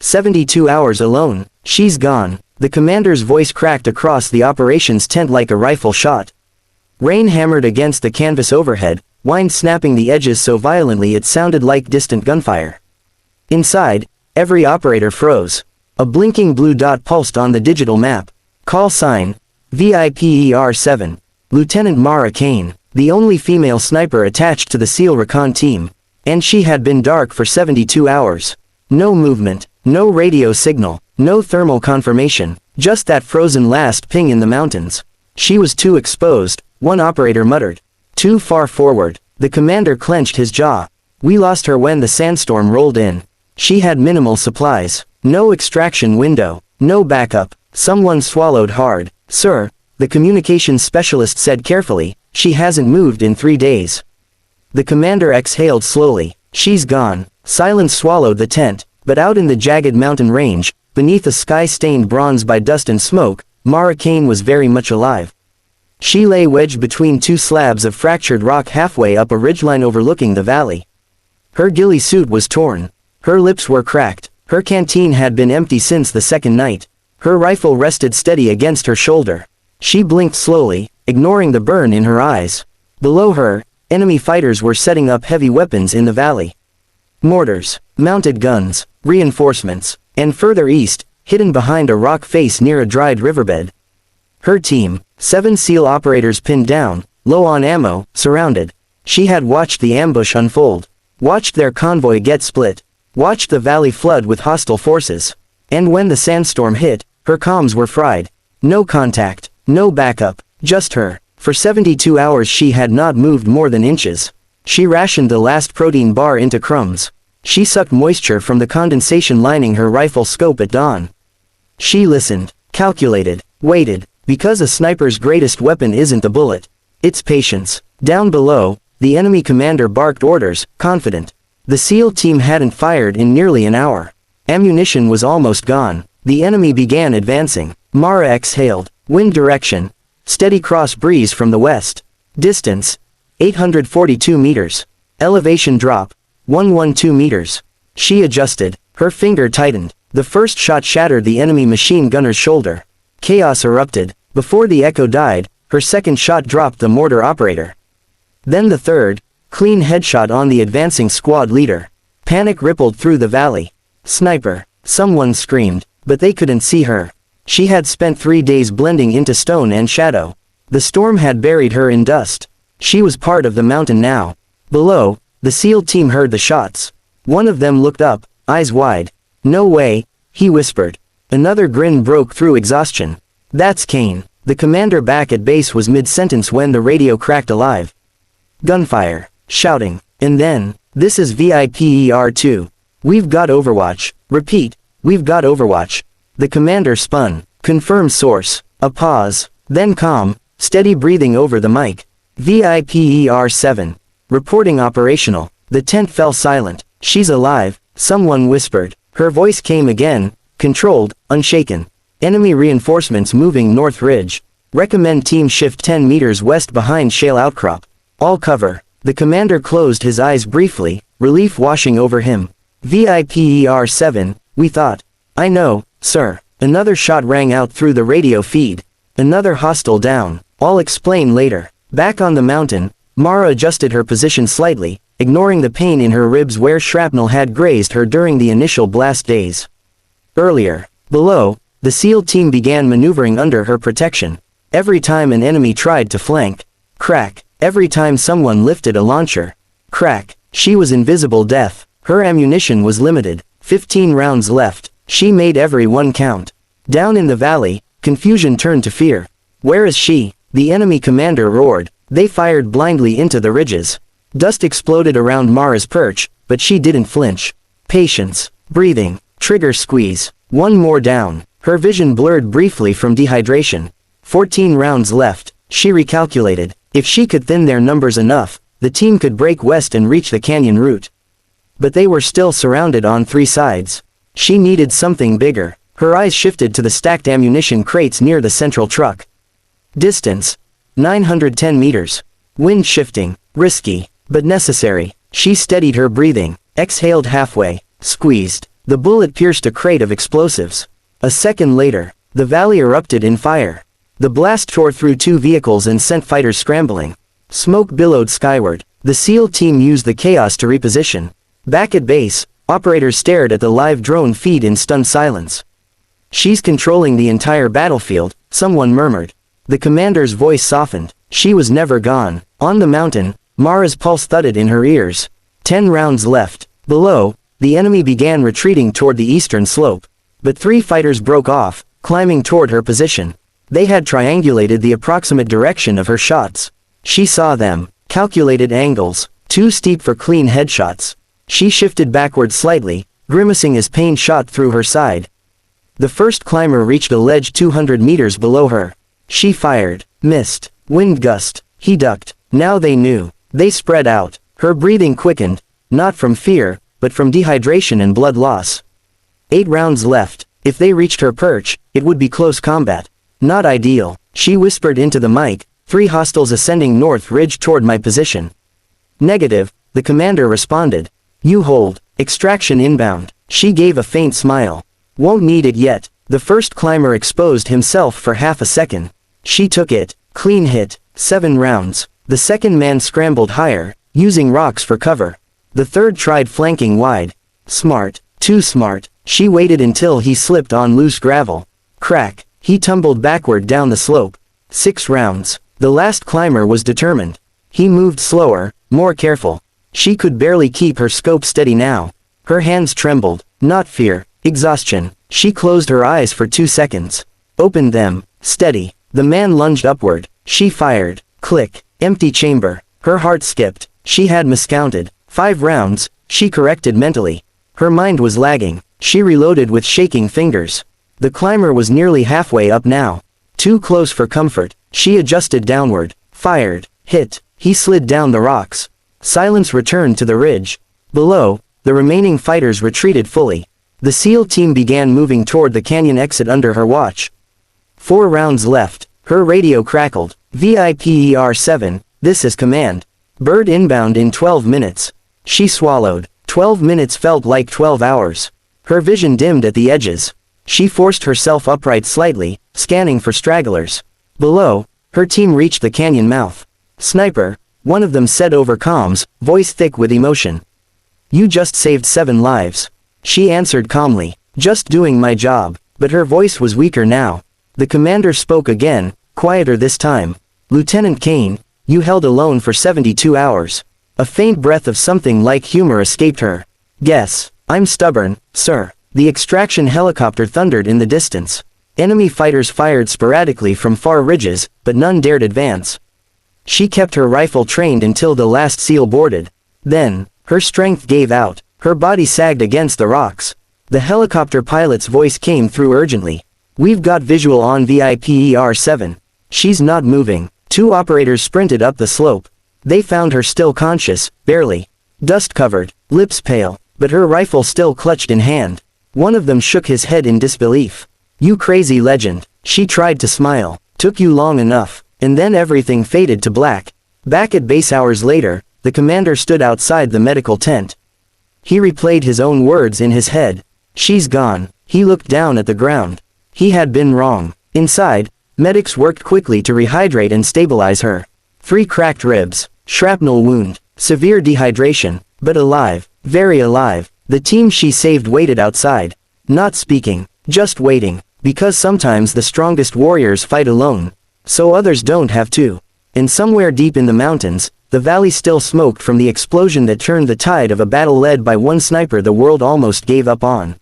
72 hours alone. She's gone. The commander's voice cracked across the operations tent like a rifle shot. Rain hammered against the canvas overhead, wind snapping the edges so violently it sounded like distant gunfire. Inside, every operator froze. A blinking blue dot pulsed on the digital map. Call sign, VIPER-7. Lieutenant Mara Kane, the only female sniper attached to the SEAL Recon team. And she had been dark for 72 hours. No movement, no radio signal, no thermal confirmation, just that frozen last ping in the mountains. She was too exposed, one operator muttered. Too far forward. The commander clenched his jaw. We lost her when the sandstorm rolled in. She had minimal supplies. No extraction window. No backup. Someone swallowed hard. Sir, the communications specialist said carefully, she hasn't moved in 3 days. The commander exhaled slowly. She's gone. Silence swallowed the tent, but out in the jagged mountain range, beneath a sky stained bronze by dust and smoke, Mara Kane was very much alive. She lay wedged between two slabs of fractured rock halfway up a ridgeline overlooking the valley. Her ghillie suit was torn. Her lips were cracked. Her canteen had been empty since the second night. Her rifle rested steady against her shoulder. She blinked slowly, ignoring the burn in her eyes. Below her, enemy fighters were setting up heavy weapons in the valley. Mortars, mounted guns, reinforcements, and further east, hidden behind a rock face near a dried riverbed. Her team, 7 SEAL operators pinned down, low on ammo, surrounded. She had watched the ambush unfold, watched their convoy get split, watched the valley flood with hostile forces. And when the sandstorm hit, her comms were fried. No contact, no backup, just her. For 72 hours she had not moved more than inches. She rationed the last protein bar into crumbs. She sucked moisture from the condensation lining her rifle scope at dawn. She listened, calculated, waited, because a sniper's greatest weapon isn't the bullet. It's patience. Down below, the enemy commander barked orders, confident. The SEAL team hadn't fired in nearly an hour. Ammunition was almost gone. The enemy began advancing. Mara exhaled. Wind direction. Steady cross breeze from the west. Distance, 842 meters. Elevation drop, 112 meters. She adjusted. Her finger tightened. The first shot shattered the enemy machine gunner's shoulder. Chaos erupted. Before the echo died, her second shot dropped the mortar operator. Then the third, clean headshot on the advancing squad leader. Panic rippled through the valley. Sniper, someone screamed, but they couldn't see her. She had spent 3 days blending into stone and shadow. The storm had buried her in dust. She was part of the mountain now. Below, the SEAL team heard the shots. One of them looked up, eyes wide. No way, he whispered. Another grin broke through exhaustion. That's Kane. The commander back at base was mid-sentence when the radio cracked alive. Gunfire, shouting, and then, this is VIPER-2. We've got overwatch. Repeat, we've got overwatch. The commander spun. Confirm source. A pause. Then calm, steady breathing over the mic. VIPER-7. Reporting operational. The tent fell silent. She's alive, someone whispered. Her voice came again, controlled, unshaken. Enemy reinforcements moving north ridge. Recommend team shift 10 meters west behind shale outcrop. All cover. The commander closed his eyes briefly, relief washing over him. VIPER-7, we thought. I know, sir. Another shot rang out through the radio feed. Another hostile down. I'll explain later. Back on the mountain, Mara adjusted her position slightly, ignoring the pain in her ribs where shrapnel had grazed her during the initial blast days. Earlier, below, the SEAL team began maneuvering under her protection. Every time an enemy tried to flank, crack. Every time someone lifted a launcher, crack. She was invisible death. Her ammunition was limited. 15 rounds left. She made every one count. Down in the valley, confusion turned to fear. Where is she? The enemy commander roared. They fired blindly into the ridges. Dust exploded around Mara's perch, but she didn't flinch. Patience. Breathing. Trigger squeeze. One more down. Her vision blurred briefly from dehydration. 14 rounds left. She recalculated. If she could thin their numbers enough, the team could break west and reach the canyon route. But they were still surrounded on 3 sides. She needed something bigger. Her eyes shifted to the stacked ammunition crates near the central truck. Distance, 910 meters. Wind shifting, risky, but necessary. She steadied her breathing, exhaled halfway, squeezed. The bullet pierced a crate of explosives. A second later, the valley erupted in fire. The blast tore through 2 vehicles and sent fighters scrambling. Smoke billowed skyward. The SEAL team used the chaos to reposition. Back at base, operators stared at the live drone feed in stunned silence. "She's controlling the entire battlefield," someone murmured. The commander's voice softened. She was never gone. On the mountain, Mara's pulse thudded in her ears. 10 rounds left. Below, the enemy began retreating toward the eastern slope. But 3 fighters broke off, climbing toward her position. They had triangulated the approximate direction of her shots. She saw them. Calculated angles, too steep for clean headshots. She shifted backward slightly, grimacing as pain shot through her side. The first climber reached a ledge 200 meters below her. She fired. Missed. Wind gust. He ducked. Now they knew. They spread out. Her breathing quickened, not from fear, but from dehydration and blood loss. 8 rounds left. If they reached her perch, it would be close combat. Not ideal. She whispered into the mic, 3 hostiles ascending north ridge toward my position. Negative, the commander responded. You hold. Extraction inbound. She gave a faint smile. Won't need it yet. The first climber exposed himself for half a second. She took it. Clean hit. 7 rounds. The second man scrambled higher, using rocks for cover. The third tried flanking wide. Smart. Too smart. She waited until he slipped on loose gravel. Crack. He tumbled backward down the slope. 6 rounds. The last climber was determined. He moved slower, more careful. She could barely keep her scope steady now. Her hands trembled. Not fear. Exhaustion. She closed her eyes for 2 seconds. Opened them. Steady. The man lunged upward. She fired. Click. Empty chamber. Her heart skipped. She had miscounted. 5 rounds, she corrected mentally. Her mind was lagging. She reloaded with shaking fingers. The climber was nearly halfway up now. Too close for comfort. She adjusted downward. Fired. Hit. He slid down the rocks. Silence returned to the ridge. Below, the remaining fighters retreated fully. The SEAL team began moving toward the canyon exit under her watch. 4 rounds left. Her radio crackled. VIPER-7, this is command. Bird inbound in 12 minutes. She swallowed. 12 minutes felt like 12 hours. Her vision dimmed at the edges. She forced herself upright slightly, scanning for stragglers. Below, her team reached the canyon mouth. Sniper, one of them said over comms, voice thick with emotion. You just saved 7 lives. She answered calmly. Just doing my job. But her voice was weaker now. The commander spoke again, quieter this time. Lieutenant Kane, you held alone for 72 hours. A faint breath of something like humor escaped her. Guess. I'm stubborn, sir. The extraction helicopter thundered in the distance. Enemy fighters fired sporadically from far ridges, but none dared advance. She kept her rifle trained until the last SEAL boarded. Then, her strength gave out. Her body sagged against the rocks. The helicopter pilot's voice came through urgently. We've got visual on VIPER-7. She's not moving. 2 operators sprinted up the slope. They found her still conscious, barely. Dust-covered, lips pale, but her rifle still clutched in hand. One of them shook his head in disbelief. You crazy legend. She tried to smile. Took you long enough. And then everything faded to black. Back at base hours later, the commander stood outside the medical tent. He replayed his own words in his head. She's gone. He looked down at the ground. He had been wrong. Inside, medics worked quickly to rehydrate and stabilize her. 3 cracked ribs, shrapnel wound, severe dehydration, but alive, very alive. The team she saved waited outside. Not speaking, just waiting, because sometimes the strongest warriors fight alone. So others don't have to. And somewhere deep in the mountains, the valley still smoked from the explosion that turned the tide of a battle led by one sniper the world almost gave up on.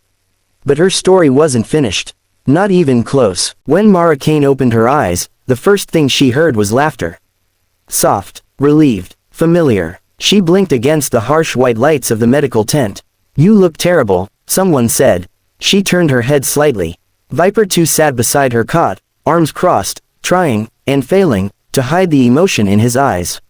But her story wasn't finished. Not even close. When Mara Kane opened her eyes, the first thing she heard was laughter. Soft, relieved, familiar. She blinked against the harsh white lights of the medical tent. You look terrible, someone said. She turned her head slightly. Viper 2 sat beside her cot, arms crossed, trying, and failing, to hide the emotion in his eyes.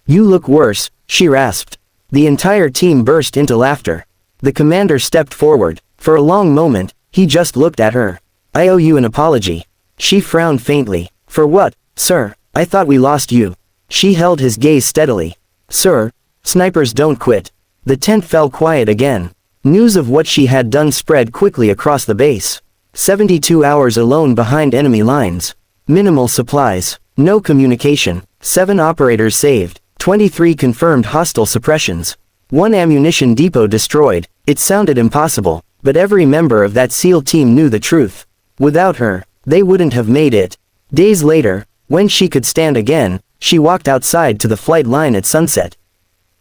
You look worse, she rasped. The entire team burst into laughter. The commander stepped forward. For a long moment, he just looked at her. I owe you an apology. She frowned faintly. For what, sir? I thought we lost you. She held his gaze steadily. Sir, snipers don't quit. The tent fell quiet again. News of what she had done spread quickly across the base. 72 hours alone behind enemy lines. Minimal supplies. No communication. 7 operators saved. 23 confirmed hostile suppressions. 1 ammunition depot destroyed. It sounded impossible, but every member of that SEAL team knew the truth. Without her, they wouldn't have made it. Days later, when she could stand again, she walked outside to the flight line at sunset.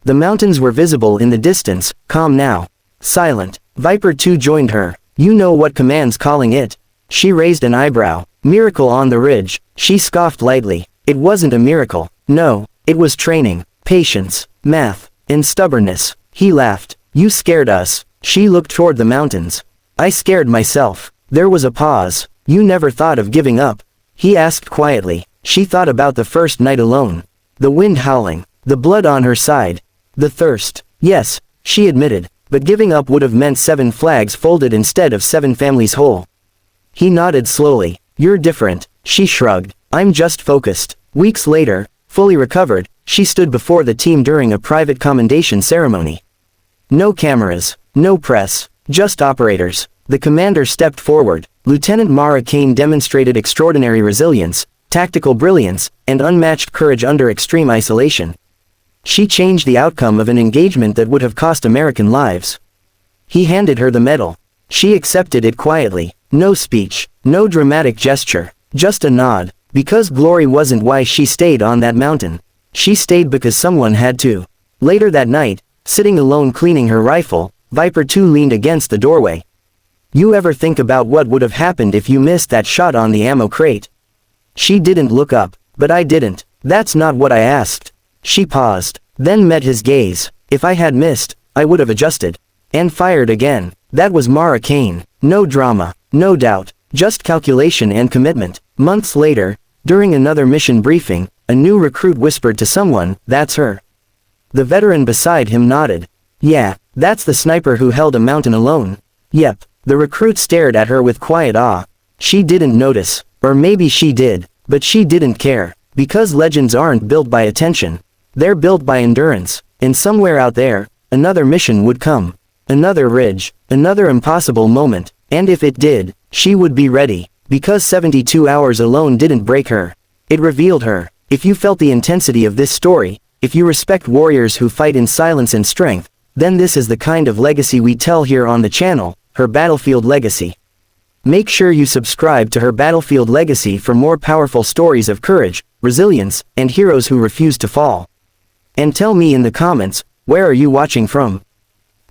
The mountains were visible in the distance, calm now. Silent. Viper 2 joined her. You know what command's calling it? She raised an eyebrow. Miracle on the ridge. She scoffed lightly. It wasn't a miracle. No, it was training, patience, math, and stubbornness. He laughed. You scared us. She looked toward the mountains. I scared myself. There was a pause. You never thought of giving up? He asked quietly. She thought about the first night alone. The wind howling. The blood on her side. The thirst. Yes, she admitted. But giving up would have meant 7 flags folded instead of 7 families whole. He nodded slowly. You're different. She shrugged. I'm just focused. Weeks later, fully recovered, she stood before the team during a private commendation ceremony. No cameras, no press, just operators. The commander stepped forward. Lieutenant Mara Kane demonstrated extraordinary resilience, tactical brilliance, and unmatched courage under extreme isolation. She changed the outcome of an engagement that would have cost American lives. He handed her the medal. She accepted it quietly. No speech, no dramatic gesture, just a nod, because glory wasn't why she stayed on that mountain. She stayed because someone had to. Later that night, sitting alone cleaning her rifle, Viper 2 leaned against the doorway. You ever think about what would have happened if you missed that shot on the ammo crate? She didn't look up, but I didn't. That's not what I asked. She paused, then met his gaze. If I had missed, I would have adjusted. And fired again. That was Mara Kane. No drama, no doubt, just calculation and commitment. Months later, during another mission briefing, a new recruit whispered to someone, that's her. The veteran beside him nodded. Yeah, that's the sniper who held a mountain alone. Yep. The recruit stared at her with quiet awe. She didn't notice, or maybe she did, but she didn't care, because legends aren't built by attention. They're built by endurance, and somewhere out there, another mission would come. Another ridge, another impossible moment, and if it did, she would be ready, because 72 hours alone didn't break her. It revealed her. If you felt the intensity of this story, if you respect warriors who fight in silence and strength, then this is the kind of legacy we tell here on the channel, her battlefield legacy. Make sure you subscribe to her battlefield legacy for more powerful stories of courage, resilience, and heroes who refuse to fall. And tell me in the comments, where are you watching from?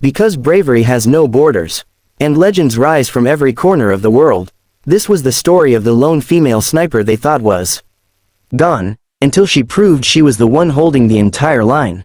Because bravery has no borders. And legends rise from every corner of the world. This was the story of the lone female sniper they thought was gone, until she proved she was the one holding the entire line.